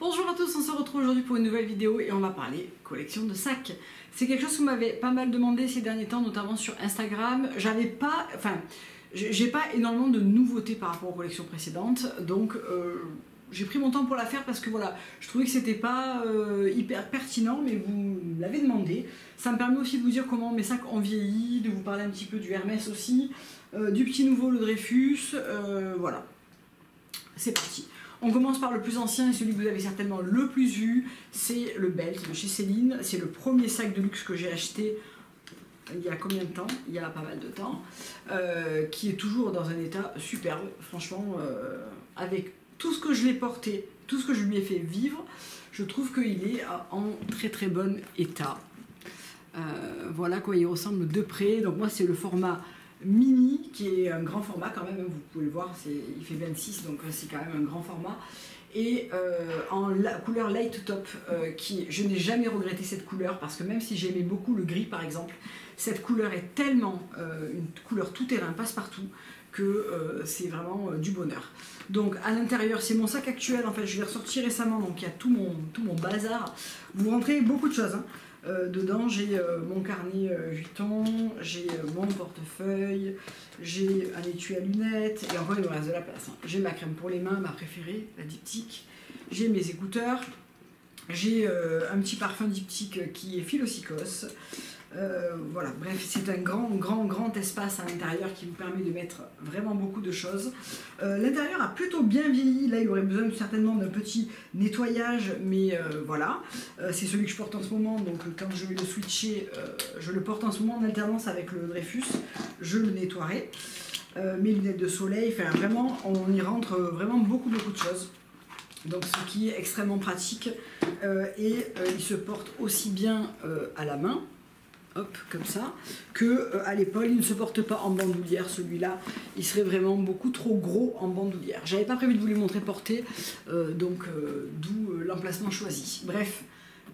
Bonjour à tous, on se retrouve aujourd'hui pour une nouvelle vidéo et on va parler collection de sacs. C'est quelque chose que vous m'avez pas mal demandé ces derniers temps, notamment sur Instagram. J'ai pas énormément de nouveautés par rapport aux collections précédentes, donc j'ai pris mon temps pour la faire parce que voilà, je trouvais que c'était pas hyper pertinent, mais vous l'avez demandé. Ça me permet aussi de vous dire comment mes sacs ont vieilli, de vous parler un petit peu du Hermès aussi, du petit nouveau, le Dreyfus, voilà. C'est parti. On commence par le plus ancien et celui que vous avez certainement le plus vu, c'est le Belt de chez Céline. C'est le premier sac de luxe que j'ai acheté il y a combien de temps? Il y a pas mal de temps, qui est toujours dans un état superbe, franchement, avec tout ce que je l'ai porté, tout ce que je lui ai fait vivre, je trouve qu'il est en très très bon état. Voilà quoi il ressemble de près. Donc moi c'est le format mini qui est un grand format quand même, vous pouvez le voir, il fait 26 donc c'est quand même un grand format et en couleur light top je n'ai jamais regretté cette couleur parce que même si j'aimais beaucoup le gris par exemple, cette couleur est tellement une couleur tout terrain, passe-partout, que c'est vraiment du bonheur. Donc à l'intérieur c'est mon sac actuel, en fait je l'ai ressorti récemment, donc il y a tout mon bazar, vous rentrez beaucoup de choses hein. Dedans j'ai mon carnet Vuitton, j'ai mon portefeuille, j'ai un étui à lunettes et encore il me reste de la place. Hein. J'ai ma crème pour les mains, ma préférée, la diptyque, j'ai mes écouteurs, j'ai un petit parfum diptyque qui est Philosykos. Voilà, bref, c'est un grand espace à l'intérieur qui vous permet de mettre vraiment beaucoup de choses. L'intérieur a plutôt bien vieilli, là il aurait besoin certainement d'un petit nettoyage, mais voilà. C'est celui que je porte en ce moment, donc quand je vais le switcher, je le porte en ce moment en alternance avec le Dreyfus, je le nettoierai. Mes lunettes de soleil, enfin vraiment, on y rentre vraiment beaucoup de choses. Donc ce qui est extrêmement pratique, et il se porte aussi bien à la main, hop, comme ça, que à l'épaule. Il ne se porte pas en bandoulière, celui-là, il serait vraiment beaucoup trop gros en bandoulière. J'avais pas prévu de vous les montrer portés, d'où l'emplacement choisi. Bref,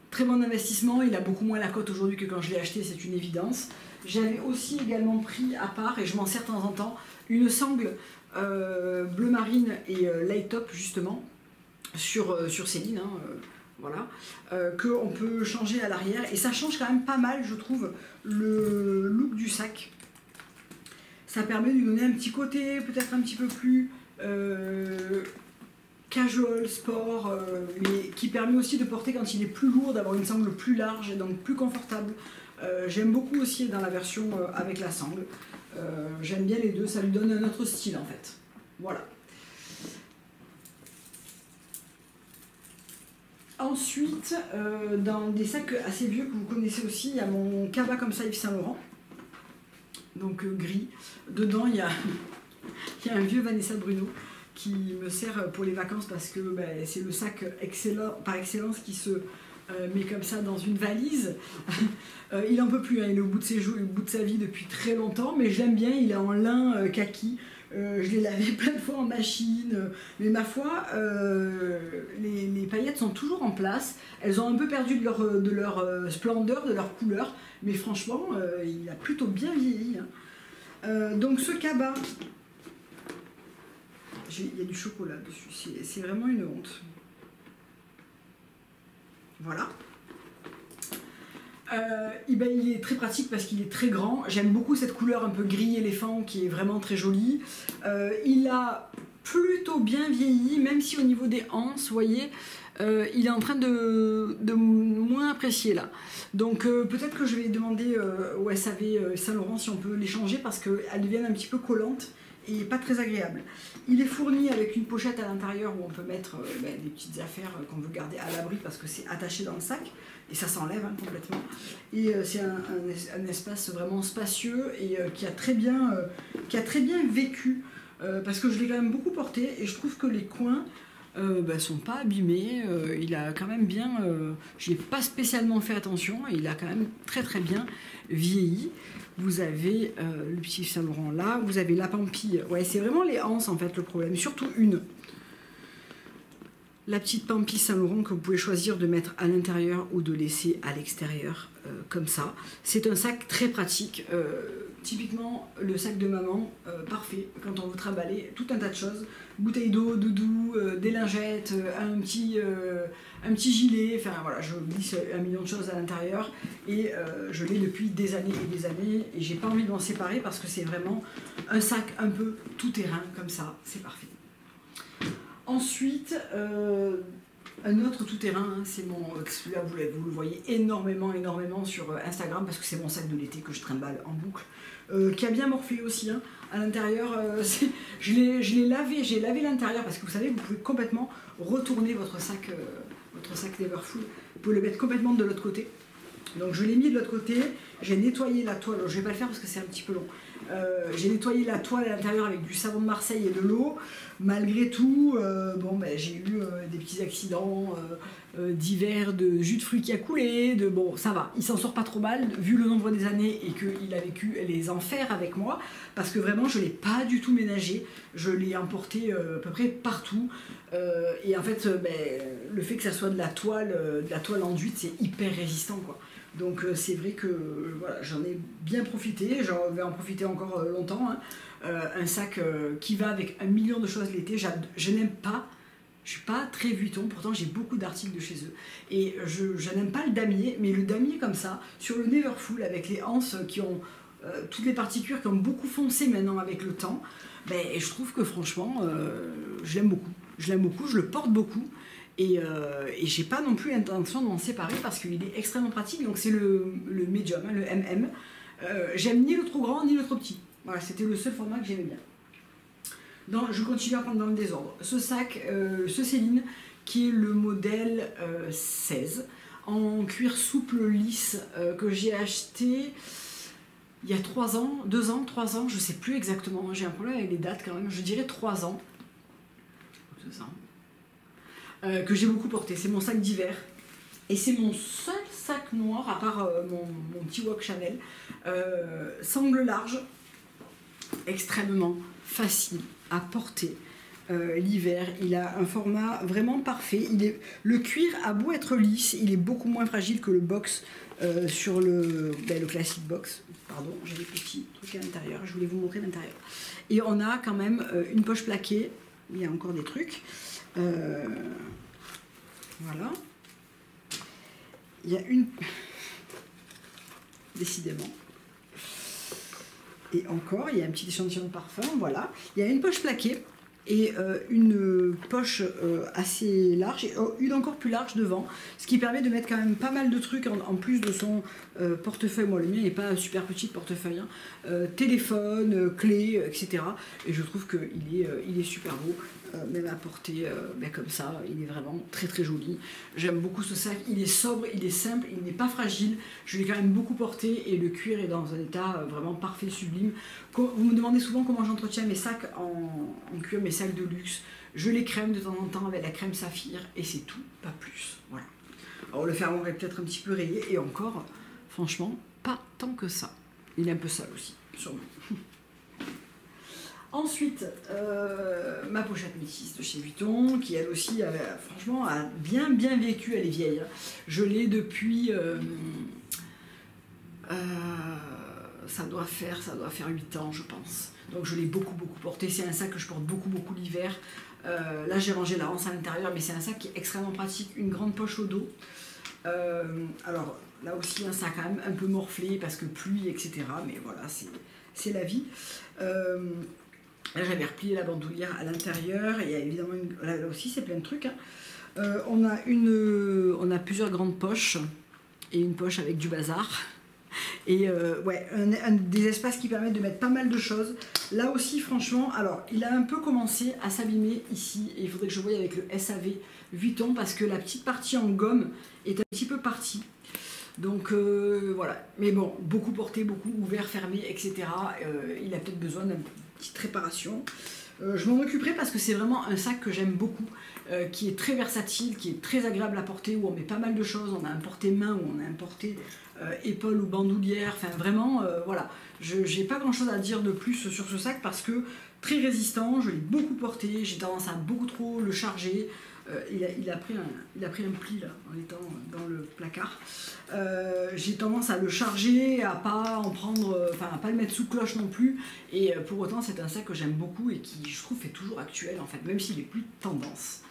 très bon investissement, il a beaucoup moins la cote aujourd'hui que quand je l'ai acheté, c'est une évidence. J'avais aussi également pris à part, et je m'en sers de temps en temps, une sangle bleu marine et light top justement, sur Céline, hein, voilà, qu'on peut changer à l'arrière et ça change quand même pas mal je trouve le look du sac. Ça permet de lui donner un petit côté peut-être un petit peu plus casual, sport, mais qui permet aussi de porter quand il est plus lourd, d'avoir une sangle plus large et donc plus confortable. J'aime beaucoup aussi dans la version avec la sangle, j'aime bien les deux, ça lui donne un autre style en fait, voilà. Ensuite, dans des sacs assez vieux que vous connaissez aussi, il y a mon cabas comme ça Yves Saint Laurent, donc gris. Dedans, il y a un vieux Vanessa Bruno qui me sert pour les vacances parce que c'est le sac par excellence qui se met comme ça dans une valise. Il en peut plus, hein, il est au bout de ses jours, au bout de sa vie depuis très longtemps, mais j'aime bien, il est en lin kaki. Je l'ai lavé plein de fois en machine, mais ma foi, les paillettes sont toujours en place. Elles ont un peu perdu de leur splendeur, de leur couleur, mais franchement, il a plutôt bien vieilli. Hein. Donc ce cabas, il y a du chocolat dessus, c'est vraiment une honte. Voilà. Il est très pratique parce qu'il est très grand. J'aime beaucoup cette couleur un peu gris éléphant qui est vraiment très jolie. Il a plutôt bien vieilli, même si au niveau des anses, vous voyez, il est en train de moins apprécier là. Donc peut-être que je vais demander au SAV Saint-Laurent si on peut les changer parce qu'elles deviennent un petit peu collantes et pas très agréables. Il est fourni avec une pochette à l'intérieur où on peut mettre des petites affaires qu'on veut garder à l'abri parce que c'est attaché dans le sac et ça s'enlève hein, complètement. Et c'est un espace vraiment spacieux et qui a très bien vécu parce que je l'ai quand même beaucoup porté et je trouve que les coins sont pas abîmés. Il a quand même bien, je n'ai pas spécialement fait attention et il a quand même très bien vieilli. Vous avez le petit Saint Laurent là, vous avez la pampille. Ouais, c'est vraiment les anses en fait le problème, surtout une. la petite Pampi Saint-Laurent que vous pouvez choisir de mettre à l'intérieur ou de laisser à l'extérieur, comme ça. C'est un sac très pratique, typiquement le sac de maman, parfait quand on veut trimballer tout un tas de choses, bouteille d'eau, doudou, des lingettes, un petit gilet, enfin voilà, je glisse un million de choses à l'intérieur et je l'ai depuis des années et j'ai pas envie de m'en séparer parce que c'est vraiment un sac un peu tout terrain comme ça, c'est parfait. Ensuite, un autre tout-terrain, hein, c'est mon, celui-là vous le voyez énormément sur Instagram parce que c'est mon sac de l'été que je trimballe en boucle, qui a bien morflé aussi, hein. À l'intérieur, je l'ai lavé, j'ai lavé l'intérieur parce que vous savez, vous pouvez complètement retourner votre sac Neverfull, vous pouvez le mettre complètement de l'autre côté. Donc je l'ai mis de l'autre côté, j'ai nettoyé la toile, je ne vais pas le faire parce que c'est un petit peu long. J'ai nettoyé la toile à l'intérieur avec du savon de Marseille et de l'eau. Malgré tout, bon, ben, j'ai eu des petits accidents d'hiver, de jus de fruits qui a coulé, bon, ça va, il s'en sort pas trop mal, vu le nombre des années et qu'il a vécu les enfers avec moi, parce que vraiment, je ne l'ai pas du tout ménagé, je l'ai emporté à peu près partout, et en fait, ben, le fait que ça soit de la toile enduite, c'est hyper résistant, quoi. Donc c'est vrai que voilà, j'en ai bien profité, j'en vais en profiter encore longtemps, hein. Un sac qui va avec un million de choses l'été, je n'aime pas, je suis pas très Vuitton, pourtant j'ai beaucoup d'articles de chez eux, et je n'aime pas le damier, mais le damier comme ça, sur le Neverfull avec les anses qui ont toutes les parties cuir qui ont beaucoup foncé maintenant avec le temps, ben, je trouve que franchement je l'aime beaucoup, je le porte beaucoup. Et j'ai pas non plus l'intention de m'en séparer parce qu'il est extrêmement pratique, donc c'est le medium, hein, le MM. J'aime ni le trop grand ni le trop petit. Voilà, c'était le seul format que j'aimais bien. Je continue à prendre dans le désordre. Ce sac, ce Céline, qui est le modèle 16, en cuir souple lisse, que j'ai acheté il y a 3 ans, 2 ans, 3 ans, je sais plus exactement, j'ai un problème avec les dates quand même, je dirais 3 ans. 2 ans. Que j'ai beaucoup porté, c'est mon sac d'hiver et c'est mon seul sac noir à part mon petit wok Chanel, sangle large, extrêmement facile à porter l'hiver, il a un format vraiment parfait, le cuir a beau être lisse, il est beaucoup moins fragile que le box sur le classique box, pardon, j'ai des petits trucs à l'intérieur, je voulais vous montrer l'intérieur, et on a quand même une poche plaquée, il y a encore des trucs. Voilà. Il y a une... Décidément. Et encore, il y a un petit échantillon de parfum, voilà. Il y a une poche plaquée et une poche assez large et une encore plus large devant, ce qui permet de mettre quand même pas mal de trucs en plus de son portefeuille. Moi, le mien n'est pas super petit de portefeuille, hein. Téléphone, clé, etc. Et je trouve qu'il est super beau. Même à porter comme ça, il est vraiment très très joli. J'aime beaucoup ce sac, il est sobre, il est simple, il n'est pas fragile, je l'ai quand même beaucoup porté et le cuir est dans un état vraiment parfait, sublime. Vous me demandez souvent comment j'entretiens mes sacs en cuir, mes sacs de luxe. Je les crème de temps en temps avec la crème saphir et c'est tout, pas plus. Voilà. Alors le fermoir est peut-être un petit peu rayé et encore, franchement, pas tant que ça. Il est un peu sale aussi, sûrement. Ensuite, ma pochette métisse de chez Vuitton, qui elle aussi, franchement, a bien vécu, elle est vieille. Hein. Je l'ai depuis, ça doit faire 8 ans, je pense. Donc je l'ai beaucoup porté. C'est un sac que je porte beaucoup l'hiver. Là, j'ai rangé la hanse à l'intérieur, mais c'est un sac qui est extrêmement pratique. Une grande poche au dos. Alors là aussi, hein, ça a quand même un peu morflé parce que pluie, etc. Mais voilà, c'est la vie. Là, j'avais replié la bandoulière à l'intérieur, et il y a évidemment là aussi c'est plein de trucs, hein. On a plusieurs grandes poches et une poche avec du bazar et ouais, des espaces qui permettent de mettre pas mal de choses. Là aussi, franchement, alors il a un peu commencé à s'abîmer ici et il faudrait que je voie avec le SAV Vuitton parce que la petite partie en gomme est un petit peu partie. Donc voilà, mais bon, beaucoup porté, beaucoup ouvert, fermé, etc. Il a peut-être besoin d'une petite réparation. Je m'en occuperai parce que c'est vraiment un sac que j'aime beaucoup, qui est très versatile, qui est très agréable à porter, où on met pas mal de choses. On a un porté-main, ou on a un porté épaule ou bandoulière. Enfin vraiment, voilà. J'ai pas grand chose à dire de plus sur ce sac parce que très résistant, je l'ai beaucoup porté, j'ai tendance à beaucoup trop le charger. il a pris un pli là, en étant dans le placard. J'ai tendance à le charger, à pas en prendre, enfin à pas le mettre sous cloche non plus. Et pour autant, c'est un sac que j'aime beaucoup et qui, je trouve, est toujours actuel en fait, même s'il est plus tendance.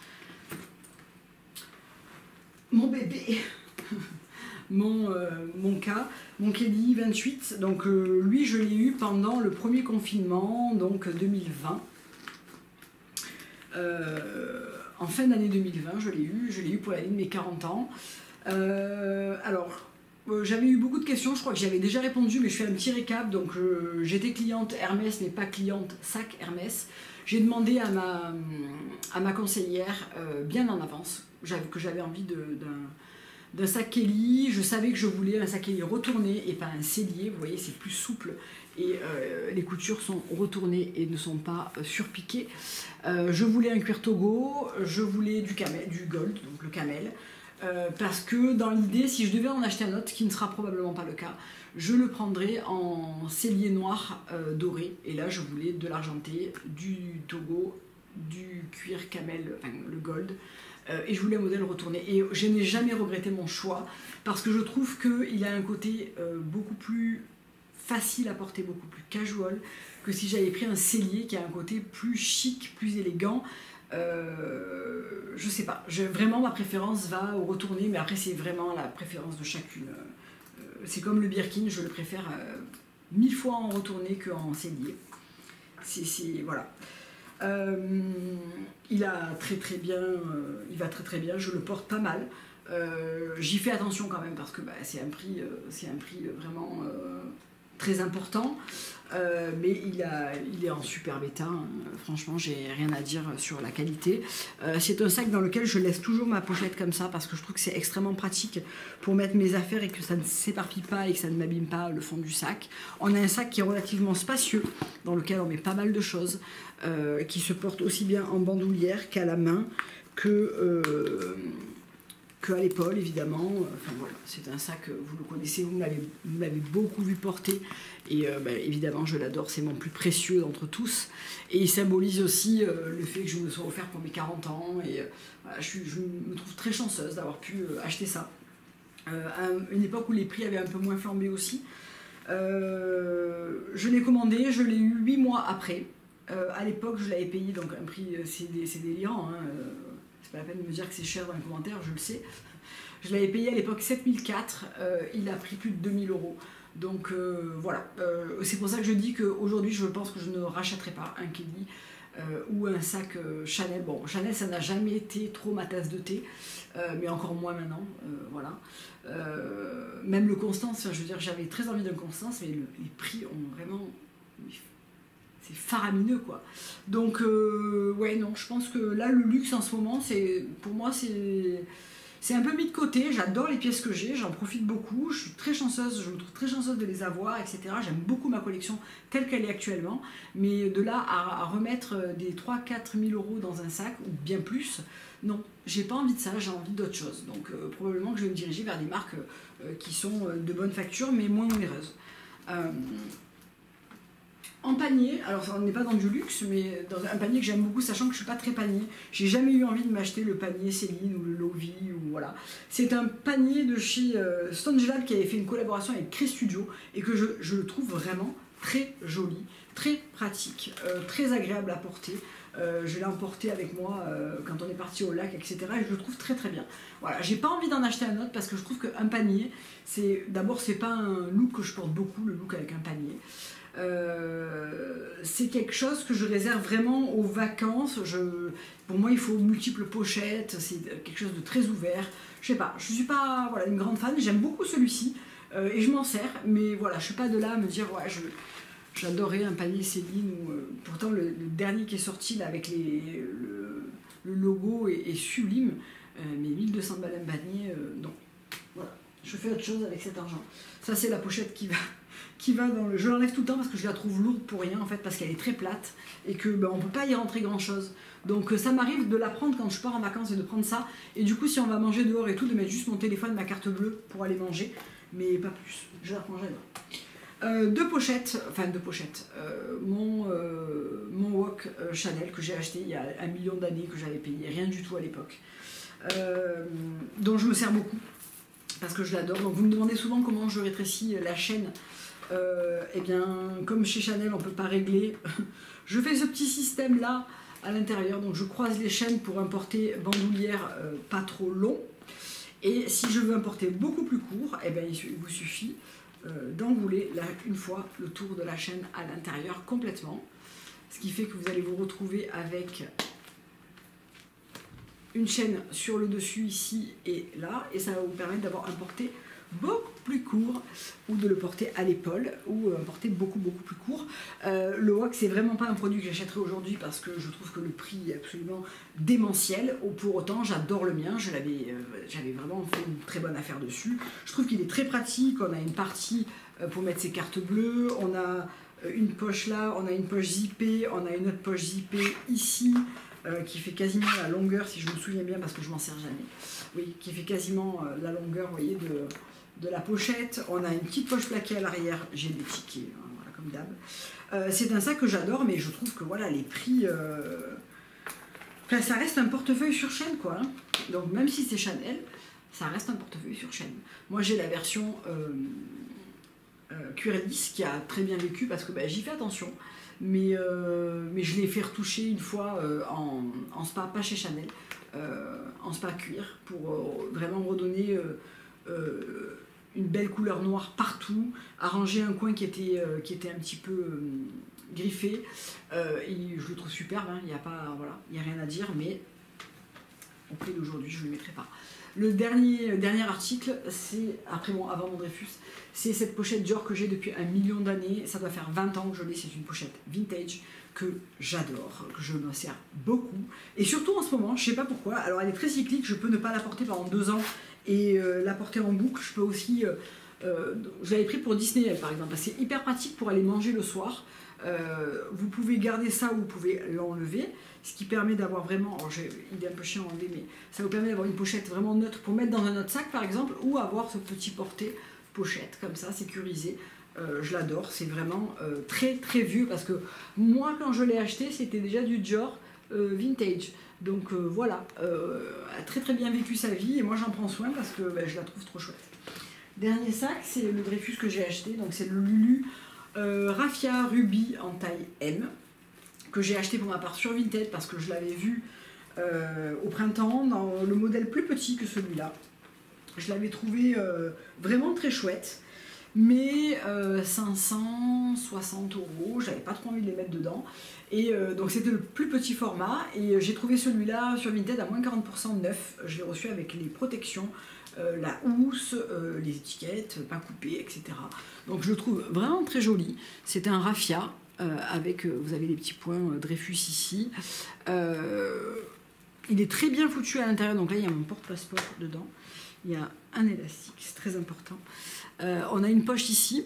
Mon bébé, mon Kelly 28, donc lui je l'ai eu pendant le premier confinement, donc 2020. En fin d'année 2020, je l'ai eu pour l'année de mes 40 ans. Alors, j'avais eu beaucoup de questions, je crois que j'y avais déjà répondu, mais je fais un petit récap. Donc, j'étais cliente Hermès, mais pas cliente sac Hermès. J'ai demandé à ma conseillère, bien en avance, que j'avais envie d'un sac Kelly. Je savais que je voulais un sac Kelly retourné et pas un sellier. Vous voyez, c'est plus souple et les coutures sont retournées et ne sont pas surpiquées. Je voulais un cuir Togo, je voulais du gold, donc le camel, parce que dans l'idée, si je devais en acheter un autre, ce qui ne sera probablement pas le cas, je le prendrais en sellier noir doré. Et là, je voulais de l'argenté, du Togo, du cuir camel, enfin le gold. Et je voulais un modèle retourné. Et je n'ai jamais regretté mon choix parce que je trouve qu'il a un côté beaucoup plus facile à porter, beaucoup plus casual que si j'avais pris un sellier qui a un côté plus chic, plus élégant. Je sais pas, vraiment ma préférence va au retourné, mais après c'est vraiment la préférence de chacune. C'est comme le Birkin, je le préfère 1000 fois en retourné qu'en sellier. Voilà. Il a très bien, il va très bien, je le porte pas mal. J'y fais attention quand même parce que bah, c'est un prix vraiment très important, mais il est en superbe état, hein. Franchement j'ai rien à dire sur la qualité. C'est un sac dans lequel je laisse toujours ma pochette comme ça parce que je trouve que c'est extrêmement pratique pour mettre mes affaires et que ça ne s'éparpille pas et que ça ne m'abîme pas le fond du sac. On a un sac qui est relativement spacieux dans lequel on met pas mal de choses, qui se porte aussi bien en bandoulière qu'à la main qu'à l'épaule évidemment. Enfin voilà, c'est un sac, vous le connaissez, vous m'avez beaucoup vu porter et évidemment je l'adore, c'est mon plus précieux d'entre tous et il symbolise aussi le fait que je me sois offert pour mes 40 ans et voilà, je me trouve très chanceuse d'avoir pu acheter ça à une époque où les prix avaient un peu moins flambé aussi. Je l'ai commandé, je l'ai eu 8 mois après. À l'époque je l'avais payé donc un prix, c'est délirant, hein, c'est pas la peine de me dire que c'est cher dans les commentaires, je le sais. Je l'avais payé à l'époque 7004, il a pris plus de 2000 €. Donc voilà, c'est pour ça que je dis qu'aujourd'hui je pense que je ne rachèterai pas un Kelly ou un sac Chanel. Bon, Chanel ça n'a jamais été trop ma tasse de thé, mais encore moins maintenant, voilà. Même le Constance, je veux dire, j'avais très envie d'un Constance, mais les prix ont vraiment... c'est faramineux quoi. Donc ouais non, je pense que là le luxe en ce moment, pour moi c'est un peu mis de côté. J'adore les pièces que j'ai, j'en profite beaucoup, je suis très chanceuse, je me trouve très chanceuse de les avoir, etc. J'aime beaucoup ma collection telle qu'elle est actuellement, mais de là à remettre des 3-4 000 € dans un sac, ou bien plus, non, j'ai pas envie de ça, j'ai envie d'autre chose. Donc probablement que je vais me diriger vers des marques qui sont de bonne facture, mais moins onéreuses. En panier, alors on n'est pas dans du luxe, mais dans un panier que j'aime beaucoup, sachant que je ne suis pas très panier. J'ai jamais eu envie de m'acheter le panier Céline ou le Lovi, ou voilà. C'est un panier de chez Stongelab qui avait fait une collaboration avec Cré Studio et que je le trouve vraiment très joli, très pratique, très agréable à porter. Je l'ai emporté avec moi quand on est parti au lac, etc. Et je le trouve très bien. Voilà, j'ai pas envie d'en acheter un autre parce que je trouve qu'un panier, d'abord c'est pas un look que je porte beaucoup, le look avec un panier. C'est quelque chose que je réserve vraiment aux vacances. Pour moi il faut multiples pochettes, c'est quelque chose de très ouvert. Je sais pas, je suis pas voilà, une grande fan, j'aime beaucoup celui-ci et je m'en sers, mais voilà, je suis pas de là à me dire ouais, j'adorais un panier Céline ou pourtant le dernier qui est sorti là, avec le logo est sublime, mais 1200 balles un panier, non. Voilà, je fais autre chose avec cet argent. Ça c'est la pochette qui va dans le... Je l'enlève tout le temps parce que je la trouve lourde pour rien en fait, parce qu'elle est très plate et que on peut pas y rentrer grand chose. Donc ça m'arrive de la prendre quand je pars en vacances et de prendre ça, et du coup si on va manger dehors et tout, de mettre juste mon téléphone, ma carte bleue pour aller manger, mais pas plus, je la prends jamais. Deux pochettes, enfin deux pochettes. Mon wok Chanel que j'ai acheté il y a 1 million d'années, que j'avais payé rien du tout à l'époque, dont je me sers beaucoup parce que je l'adore. Donc vous me demandez souvent comment je rétrécis la chaîne. Eh bien, comme chez Chanel, on ne peut pas régler. Je fais ce petit système là à l'intérieur, donc je croise les chaînes pour un porté bandoulière pas trop long. Et si je veux un porté beaucoup plus court, eh bien, il vous suffit d'engouler une fois le tour de la chaîne à l'intérieur complètement. Ce qui fait que vous allez vous retrouver avec une chaîne sur le dessus ici et là, et ça va vous permettre d'avoir un porté beaucoup plus court, ou de le porter à l'épaule, ou un porté beaucoup plus court. Le wok, c'est vraiment pas un produit que j'achèterai aujourd'hui parce que je trouve que le prix est absolument démentiel. Pour autant, j'adore le mien, j'avais vraiment fait une très bonne affaire dessus. Je trouve qu'il est très pratique. On a une partie pour mettre ses cartes bleues, on a une poche là, on a une poche zippée, on a une autre poche zippée ici, qui fait quasiment la longueur, si je me souviens bien, parce que je m'en sers jamais. Oui, qui fait quasiment la longueur, vous voyez, de la pochette. On a une petite poche plaquée à l'arrière, j'ai des tickets, hein, voilà, comme d'hab. C'est un sac que j'adore, mais je trouve que voilà, les prix... Enfin, ça reste un portefeuille sur chaîne, quoi. Hein. Donc même si c'est Chanel, ça reste un portefeuille sur chaîne. Moi, j'ai la version cuir lisse qui a très bien vécu parce que j'y fais attention. Mais je l'ai fait retoucher une fois en spa, pas chez Chanel, en spa cuir, pour vraiment redonner une belle couleur noire partout, arranger un coin qui était un petit peu griffé, et je le trouve superbe, hein, il n'y a pas, voilà, il n'y a rien à dire, mais au prix d'aujourd'hui je ne le mettrai pas. Le dernier article, c'est, avant mon Dreyfus, c'est cette pochette Dior que j'ai depuis 1 million d'années. Ça doit faire 20 ans que je l'ai, c'est une pochette vintage que j'adore, que je me sers beaucoup. Et surtout en ce moment, je ne sais pas pourquoi, alors elle est très cyclique, je peux ne pas la porter pendant 2 ans et la porter en boucle. Je peux aussi, je l'avais pris pour Disney par exemple, c'est hyper pratique pour aller manger le soir. Vous pouvez garder ça ou vous pouvez l'enlever, ce qui permet d'avoir vraiment, alors il est un peu chiant à enlever, mais ça vous permet d'avoir une pochette vraiment neutre pour mettre dans un autre sac par exemple, ou avoir ce petit porté pochette comme ça, sécurisé. Je l'adore, c'est vraiment très très vieux, parce que moi quand je l'ai acheté c'était déjà du Dior vintage, donc voilà, a très très bien vécu sa vie et moi j'en prends soin parce que je la trouve trop chouette. Dernier sac, c'est le Dreyfus que j'ai acheté, donc c'est le Lulu Raffia Ruby en taille M, que j'ai acheté pour ma part sur Vinted parce que je l'avais vu au printemps dans le modèle plus petit que celui-là. Je l'avais trouvé vraiment très chouette, mais 560 €, j'avais pas trop envie de les mettre dedans, et donc c'était le plus petit format, et j'ai trouvé celui-là sur Vinted à moins 40% neuf. Je l'ai reçu avec les protections, la housse, les étiquettes, pas coupées, etc. Donc je le trouve vraiment très joli. C'est un raffia avec, vous avez les petits points Dreyfus ici. Il est très bien foutu à l'intérieur, donc là il y a mon porte-passeport dedans. Il y a un élastique, c'est très important. On a une poche ici.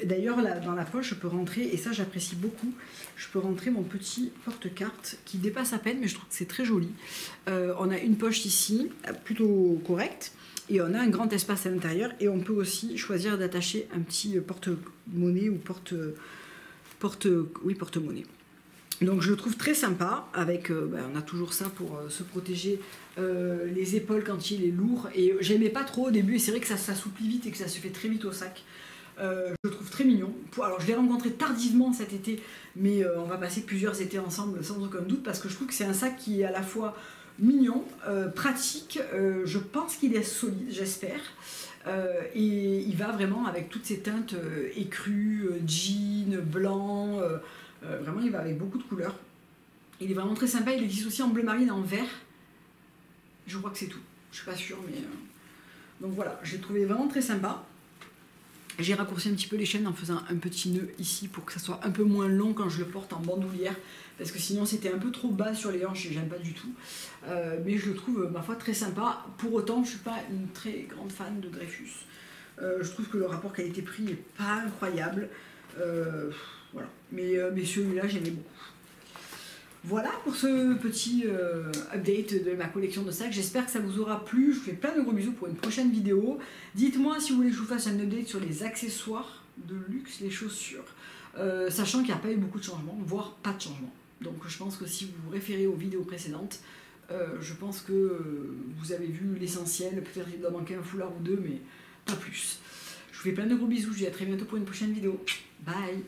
D'ailleurs, dans la poche, je peux rentrer, et ça j'apprécie beaucoup, je peux rentrer mon petit porte-carte qui dépasse à peine, mais je trouve que c'est très joli. On a une poche ici, plutôt correcte, et on a un grand espace à l'intérieur, et on peut aussi choisir d'attacher un petit porte-monnaie ou porte-monnaie. Donc je le trouve très sympa, avec, on a toujours ça pour se protéger les épaules quand il est lourd, et j'aimais pas trop au début, et c'est vrai que ça s'assouplit vite et que ça se fait très vite au sac. Je le trouve très mignon. Alors je l'ai rencontré tardivement cet été, mais on va passer plusieurs étés ensemble sans aucun doute, parce que je trouve que c'est un sac qui est à la fois mignon, pratique, je pense qu'il est solide, j'espère, et il va vraiment avec toutes ces teintes écrues, jean, blanc, vraiment il va avec beaucoup de couleurs. Il est vraiment très sympa, il existe aussi en bleu marine et en vert, je crois que c'est tout, je suis pas sûre, mais donc voilà, je l'ai trouvé vraiment très sympa. J'ai raccourci un petit peu les chaînes en faisant un petit nœud ici pour que ça soit un peu moins long quand je le porte en bandoulière, parce que sinon c'était un peu trop bas sur les hanches et j'aime pas du tout. Mais je le trouve, ma foi, très sympa. Pour autant, je suis pas une très grande fan de Dreyfus. Je trouve que le rapport qualité-prix n'est pas incroyable. Voilà. Mais celui-là, j'aimais beaucoup. Voilà pour ce petit update de ma collection de sacs. J'espère que ça vous aura plu. Je vous fais plein de gros bisous pour une prochaine vidéo. Dites-moi si vous voulez que je vous fasse un update sur les accessoires de luxe, les chaussures. Sachant qu'il n'y a pas eu beaucoup de changements, voire pas de changements. Donc je pense que si vous vous référez aux vidéos précédentes, je pense que vous avez vu l'essentiel. Peut-être qu'il doit manquer un foulard ou deux, mais pas plus. Je vous fais plein de gros bisous, je vous dis à très bientôt pour une prochaine vidéo. Bye!